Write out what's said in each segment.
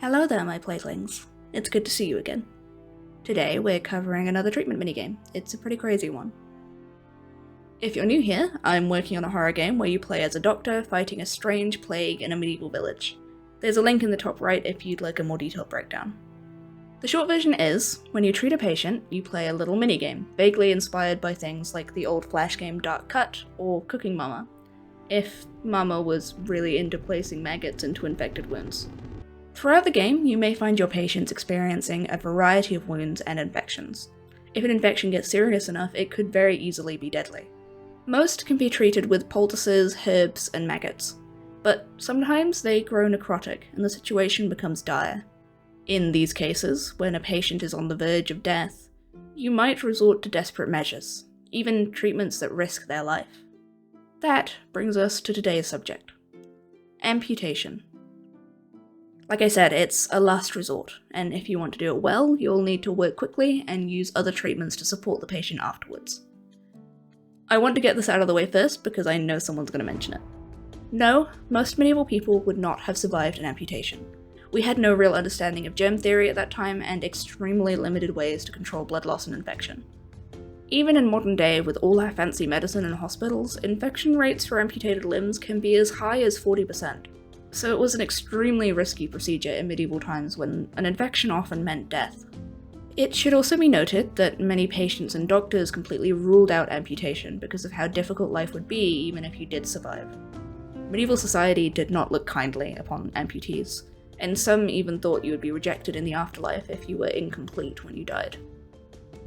Hello there, my playthings. It's good to see you again. Today we're covering another treatment minigame. It's a pretty crazy one. If you're new here, I'm working on a horror game where you play as a doctor fighting a strange plague in a medieval village. There's a link in the top right if you'd like a more detailed breakdown. The short version is, when you treat a patient, you play a little minigame, vaguely inspired by things like the old Flash game Dark Cut or Cooking Mama, if Mama was really into placing maggots into infected wounds. Throughout the game, you may find your patients experiencing a variety of wounds and infections. If an infection gets serious enough, it could very easily be deadly. Most can be treated with poultices, herbs, and maggots, but sometimes they grow necrotic and the situation becomes dire. In these cases, when a patient is on the verge of death, you might resort to desperate measures, even treatments that risk their life. That brings us to today's subject: amputation. Like I said, it's a last resort, and if you want to do it well, you'll need to work quickly and use other treatments to support the patient afterwards. I want to get this out of the way first because I know someone's going to mention it. No, most medieval people would not have survived an amputation. We had no real understanding of germ theory at that time and extremely limited ways to control blood loss and infection. Even in modern day, with all our fancy medicine and hospitals, infection rates for amputated limbs can be as high as 40%. So it was an extremely risky procedure in medieval times when an infection often meant death. It should also be noted that many patients and doctors completely ruled out amputation because of how difficult life would be even if you did survive. Medieval society did not look kindly upon amputees, and some even thought you would be rejected in the afterlife if you were incomplete when you died.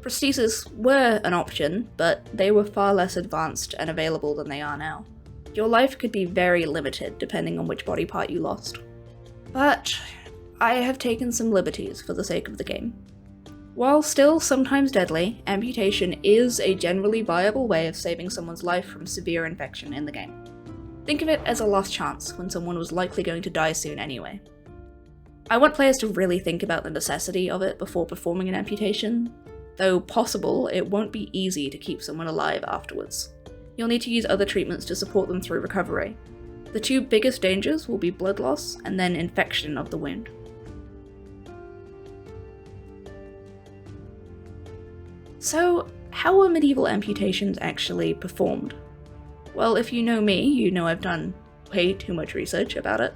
Prostheses were an option, but they were far less advanced and available than they are now. Your life could be very limited depending on which body part you lost. But I have taken some liberties for the sake of the game. While still sometimes deadly, amputation is a generally viable way of saving someone's life from severe infection in the game. Think of it as a last chance when someone was likely going to die soon anyway. I want players to really think about the necessity of it before performing an amputation. Though possible, it won't be easy to keep someone alive afterwards. You'll need to use other treatments to support them through recovery. The two biggest dangers will be blood loss and then infection of the wound. So, how were medieval amputations actually performed? Well, if you know me, you know I've done way too much research about it.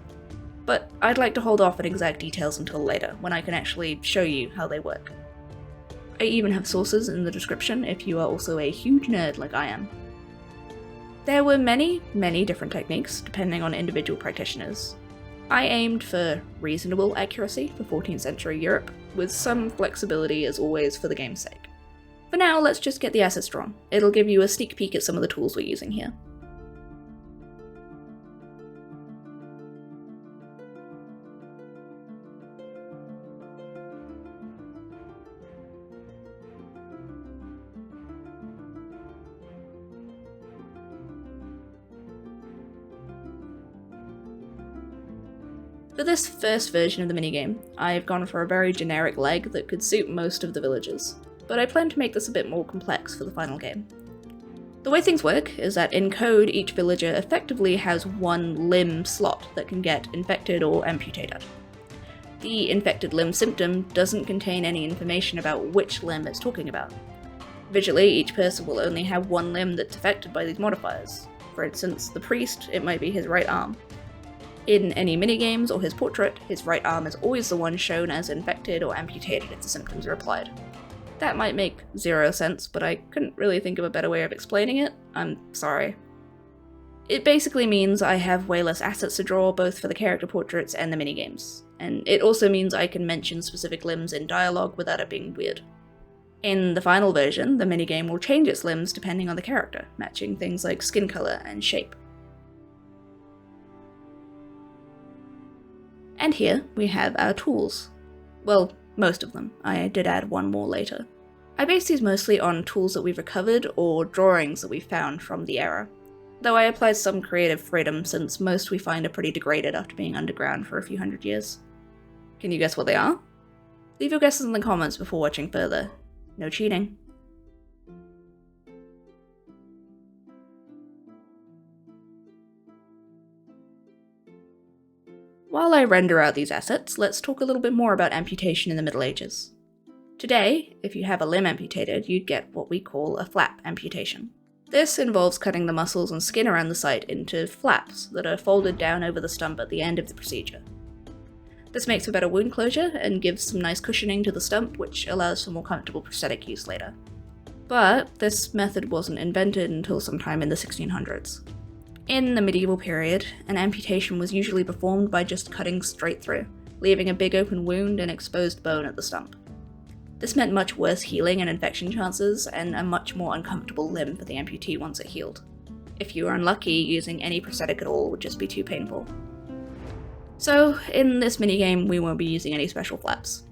But I'd like to hold off on exact details until later, when I can actually show you how they work. I even have sources in the description if you are also a huge nerd like I am. There were many different techniques, depending on individual practitioners. I aimed for reasonable accuracy for 14th century Europe, with some flexibility as always for the game's sake. For now, let's just get the assets drawn. It'll give you a sneak peek at some of the tools we're using here. For this first version of the minigame, I've gone for a very generic leg that could suit most of the villagers, but I plan to make this a bit more complex for the final game. The way things work is that in code, each villager effectively has one limb slot that can get infected or amputated. The infected limb symptom doesn't contain any information about which limb it's talking about. Visually, each person will only have one limb that's affected by these modifiers. For instance, the priest, it might be his right arm. In any minigames or his portrait, his right arm is always the one shown as infected or amputated if the symptoms are applied. That might make zero sense, but I couldn't really think of a better way of explaining it. I'm sorry. It basically means I have way less assets to draw both for the character portraits and the minigames, and it also means I can mention specific limbs in dialogue without it being weird. In the final version, the minigame will change its limbs depending on the character, matching things like skin color and shape. And here we have our tools. Well, most of them. I did add one more later. I base these mostly on tools that we've recovered or drawings that we found from the era, though I applied some creative freedom since most we find are pretty degraded after being underground for a few hundred years. Can you guess what they are? Leave your guesses in the comments before watching further. No cheating. While I render out these assets, let's talk a little bit more about amputation in the Middle Ages. Today, if you have a limb amputated, you'd get what we call a flap amputation. This involves cutting the muscles and skin around the site into flaps that are folded down over the stump at the end of the procedure. This makes for better wound closure and gives some nice cushioning to the stump, which allows for more comfortable prosthetic use later. But this method wasn't invented until sometime in the 1600s. In the medieval period, an amputation was usually performed by just cutting straight through, leaving a big open wound and exposed bone at the stump. This meant much worse healing and infection chances, and a much more uncomfortable limb for the amputee once it healed. If you were unlucky, using any prosthetic at all would just be too painful. So, in this minigame, we won't be using any special flaps.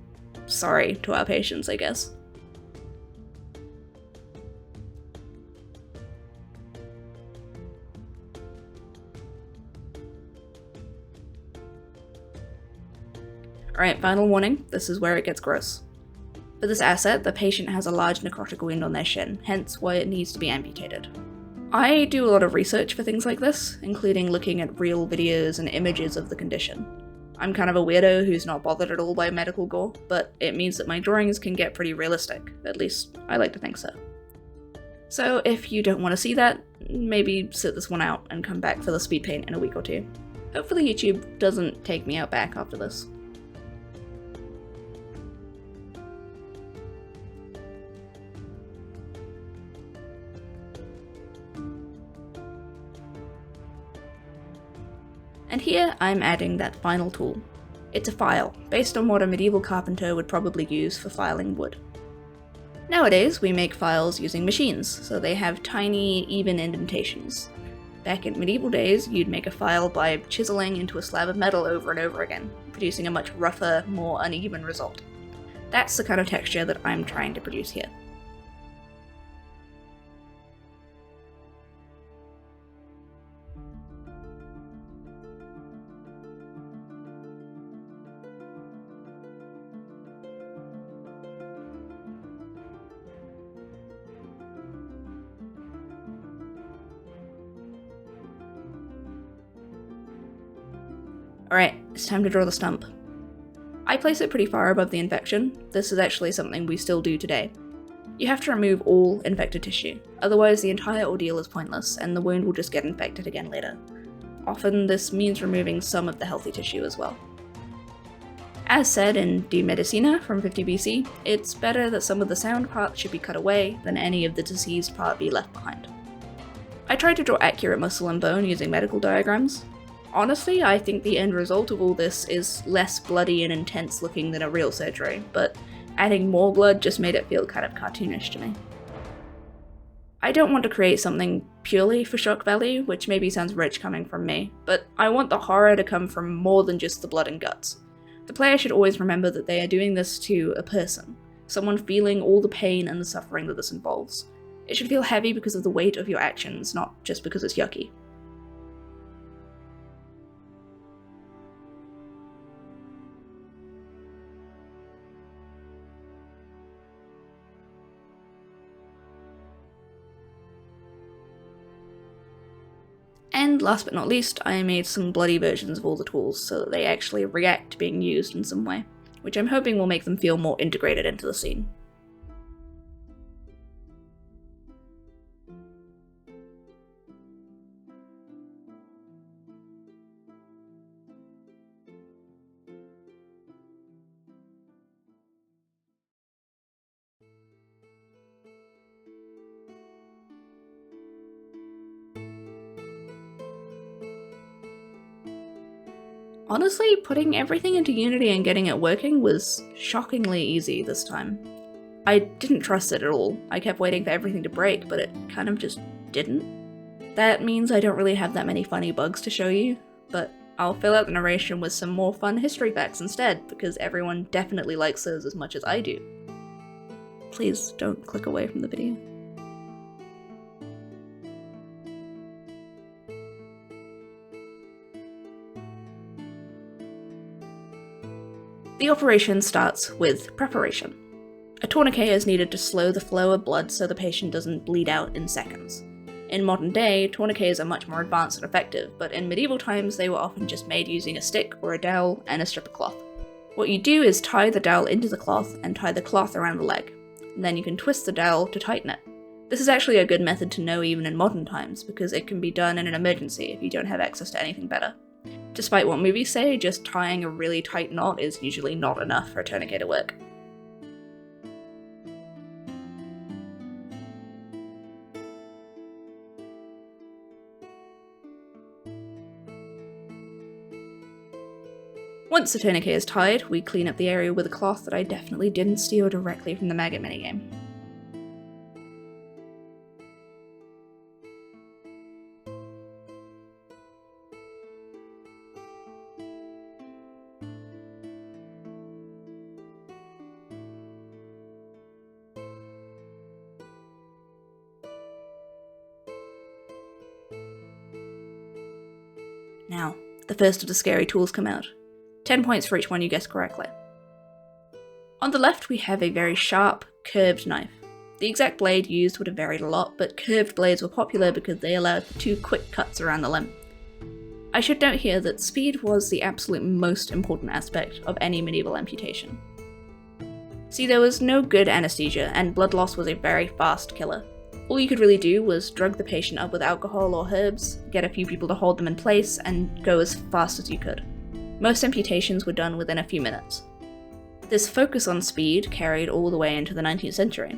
Sorry to our patients, I guess. Alright, final warning, this is where it gets gross. For this asset, the patient has a large necrotic wound on their shin, hence why it needs to be amputated. I do a lot of research for things like this, including looking at real videos and images of the condition. I'm kind of a weirdo who's not bothered at all by medical gore, but it means that my drawings can get pretty realistic, at least I like to think so. So if you don't want to see that, maybe sit this one out and come back for the speed paint in a week or two. Hopefully YouTube doesn't take me out back after this. And here I'm adding that final tool. It's a file, based on what a medieval carpenter would probably use for filing wood. Nowadays, we make files using machines, so they have tiny, even indentations. Back in medieval days, you'd make a file by chiseling into a slab of metal over and over again, producing a much rougher, more uneven result. That's the kind of texture that I'm trying to produce here. Alright, it's time to draw the stump. I place it pretty far above the infection. This is actually something we still do today. You have to remove all infected tissue, otherwise the entire ordeal is pointless and the wound will just get infected again later. Often this means removing some of the healthy tissue as well. As said in De Medicina from 50 BC, it's better that some of the sound parts should be cut away than any of the diseased part be left behind. I tried to draw accurate muscle and bone using medical diagrams. Honestly, I think the end result of all this is less bloody and intense looking than a real surgery, but adding more blood just made it feel kind of cartoonish to me. I don't want to create something purely for shock value, which maybe sounds rich coming from me, but I want the horror to come from more than just the blood and guts. The player should always remember that they are doing this to a person, someone feeling all the pain and the suffering that this involves. It should feel heavy because of the weight of your actions, not just because it's yucky. And last but not least, I made some bloody versions of all the tools so that they actually react to being used in some way, which I'm hoping will make them feel more integrated into the scene. Honestly, putting everything into Unity and getting it working was shockingly easy this time. I didn't trust it at all. I kept waiting for everything to break, but it kind of just didn't. That means I don't really have that many funny bugs to show you, but I'll fill out the narration with some more fun history facts instead, because everyone definitely likes those as much as I do. Please don't click away from the video. The operation starts with preparation. A tourniquet is needed to slow the flow of blood so the patient doesn't bleed out in seconds. In modern day, tourniquets are much more advanced and effective, but in medieval times they were often just made using a stick or a dowel and a strip of cloth. What you do is tie the dowel into the cloth and tie the cloth around the leg, and then you can twist the dowel to tighten it. This is actually a good method to know even in modern times, because it can be done in an emergency if you don't have access to anything better. Despite what movies say, just tying a really tight knot is usually not enough for a tourniquet to work. Once the tourniquet is tied, we clean up the area with a cloth that I definitely didn't steal directly from the Maggot minigame. Now, the first of the scary tools come out. 10 points for each one you guessed correctly. On the left we have a very sharp, curved knife. The exact blade used would have varied a lot, but curved blades were popular because they allowed for 2 quick cuts around the limb. I should note here that speed was the absolute most important aspect of any medieval amputation. See, there was no good anesthesia, and blood loss was a very fast killer. All you could really do was drug the patient up with alcohol or herbs, get a few people to hold them in place, and go as fast as you could. Most amputations were done within a few minutes. This focus on speed carried all the way into the 19th century.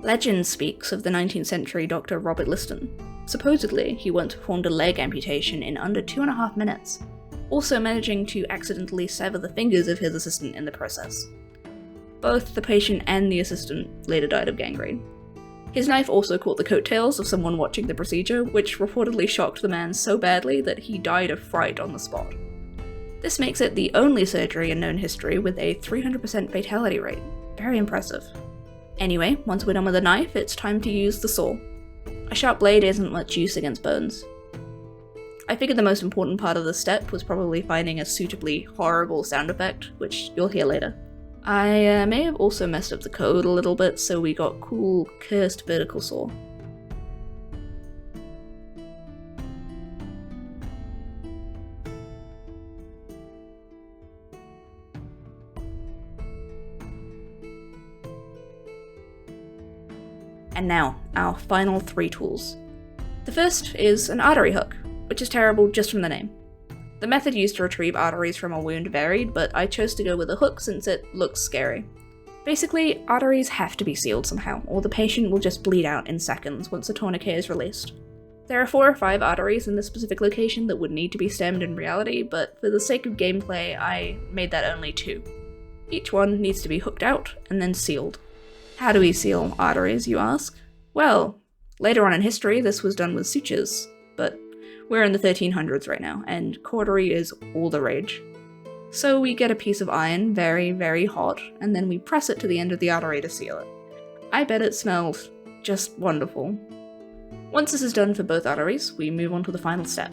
Legend speaks of the 19th century Dr. Robert Liston. Supposedly, he once performed a leg amputation in under 2.5 minutes, also managing to accidentally sever the fingers of his assistant in the process. Both the patient and the assistant later died of gangrene. His knife also caught the coattails of someone watching the procedure, which reportedly shocked the man so badly that he died of fright on the spot. This makes it the only surgery in known history with a 300% fatality rate. Very impressive. Anyway, once we're done with the knife, it's time to use the saw. A sharp blade isn't much use against bones. I figured the most important part of the step was probably finding a suitably horrible sound effect, which you'll hear later. I may have also messed up the code a little bit, so we got cool, cursed vertical saw. And now, our final 3 tools. The first is an artery hook, which is terrible just from the name. The method used to retrieve arteries from a wound varied, but I chose to go with a hook since it looks scary. Basically, arteries have to be sealed somehow, or the patient will just bleed out in seconds once the tourniquet is released. There are 4 or 5 arteries in this specific location that would need to be stemmed in reality, but for the sake of gameplay, I made that only 2. Each one needs to be hooked out and then sealed. How do we seal arteries, you ask? Well, later on in history this was done with sutures, but we're in the 1300s right now, and cautery is all the rage. So we get a piece of iron, very, very hot, and then we press it to the end of the artery to seal it. I bet it smelled just wonderful. Once this is done for both arteries, we move on to the final step.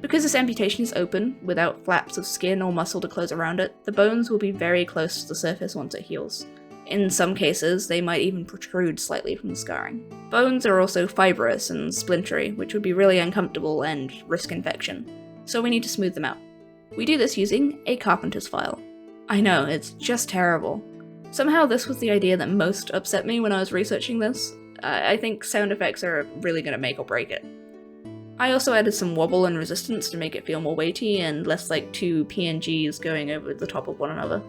Because this amputation is open, without flaps of skin or muscle to close around it, the bones will be very close to the surface once it heals. In some cases, they might even protrude slightly from the scarring. Bones are also fibrous and splintery, which would be really uncomfortable and risk infection, so we need to smooth them out. We do this using a carpenter's file. I know, it's just terrible. Somehow this was the idea that most upset me when I was researching this. I think sound effects are really going to make or break it. I also added some wobble and resistance to make it feel more weighty and less like 2 PNGs going over the top of one another.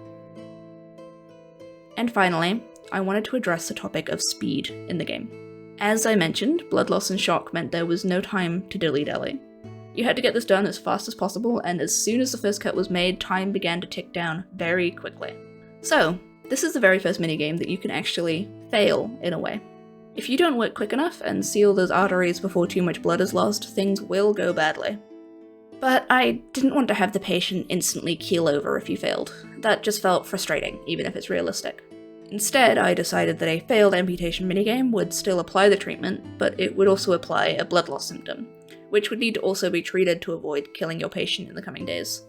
And finally, I wanted to address the topic of speed in the game. As I mentioned, blood loss and shock meant there was no time to dilly-dally. You had to get this done as fast as possible, and as soon as the first cut was made, time began to tick down very quickly. So, this is the very first minigame that you can actually fail in a way. If you don't work quick enough and seal those arteries before too much blood is lost, things will go badly. But I didn't want to have the patient instantly keel over if you failed. That just felt frustrating, even if it's realistic. Instead, I decided that a failed amputation minigame would still apply the treatment, but it would also apply a blood loss symptom, which would need to also be treated to avoid killing your patient in the coming days.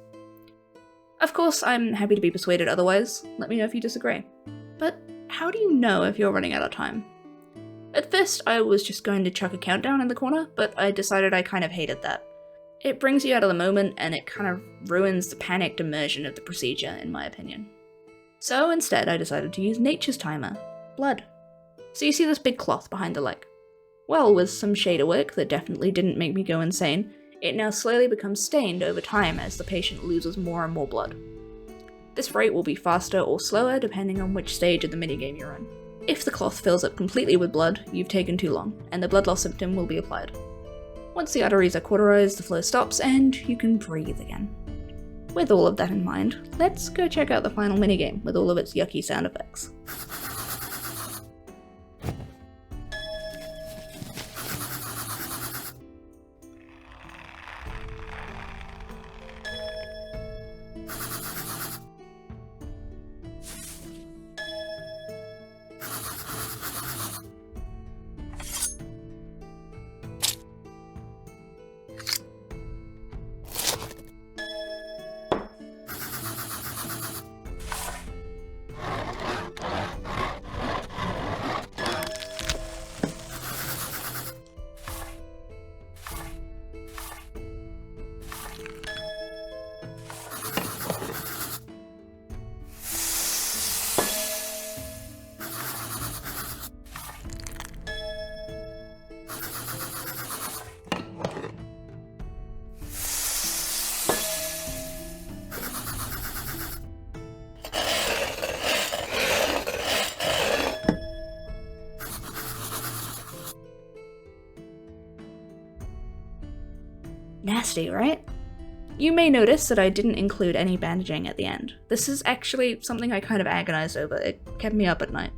Of course, I'm happy to be persuaded otherwise. Let me know if you disagree. But how do you know if you're running out of time? At first, I was just going to chuck a countdown in the corner, but I decided I kind of hated that. It brings you out of the moment, and it kind of ruins the panicked immersion of the procedure, in my opinion. So instead, I decided to use nature's timer, blood. So you see this big cloth behind the leg? Well, with some shader work that definitely didn't make me go insane, it now slowly becomes stained over time as the patient loses more and more blood. This rate will be faster or slower depending on which stage of the minigame you're in. If the cloth fills up completely with blood, you've taken too long, and the blood loss symptom will be applied. Once the arteries are cauterized, the flow stops, and you can breathe again. With all of that in mind, let's go check out the final minigame with all of its yucky sound effects. Nasty, right? You may notice that I didn't include any bandaging at the end. This is actually something I kind of agonized over. It kept me up at night.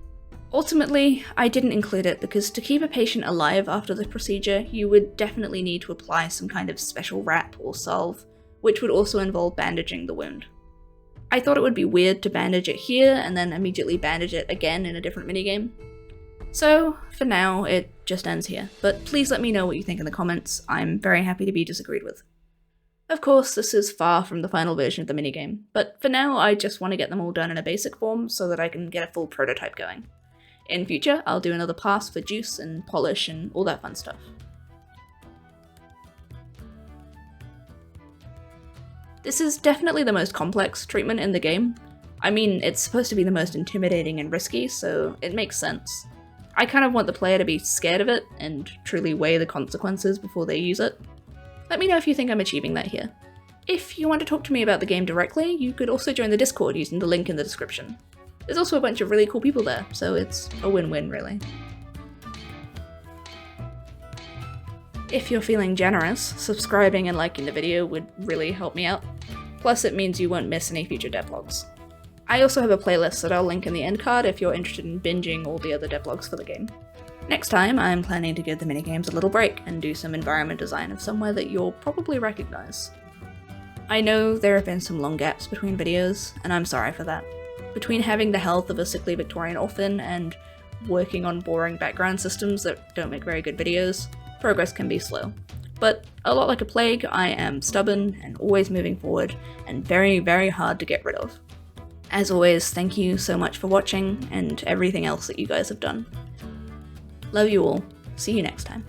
Ultimately, I didn't include it because to keep a patient alive after the procedure, you would definitely need to apply some kind of special wrap or salve, which would also involve bandaging the wound. I thought it would be weird to bandage it here and then immediately bandage it again in a different minigame. So, for now, it just ends here, but please let me know what you think in the comments. I'm very happy to be disagreed with. Of course, this is far from the final version of the minigame, but for now I just want to get them all done in a basic form so that I can get a full prototype going. In future, I'll do another pass for juice and polish and all that fun stuff. This is definitely the most complex treatment in the game. I mean, it's supposed to be the most intimidating and risky, so it makes sense. I kind of want the player to be scared of it and truly weigh the consequences before they use it. Let me know if you think I'm achieving that here. If you want to talk to me about the game directly, you could also join the Discord using the link in the description. There's also a bunch of really cool people there, so it's a win-win really. If you're feeling generous, subscribing and liking the video would really help me out. Plus it means you won't miss any future devlogs. I also have a playlist that I'll link in the end card if you're interested in binging all the other devlogs for the game. Next time, I'm planning to give the minigames a little break and do some environment design of somewhere that you'll probably recognise. I know there have been some long gaps between videos, and I'm sorry for that. Between having the health of a sickly Victorian orphan and working on boring background systems that don't make very good videos, progress can be slow. But a lot like a plague, I am stubborn and always moving forward, and very, very hard to get rid of. As always, thank you so much for watching, and everything else that you guys have done. Love you all. See you next time.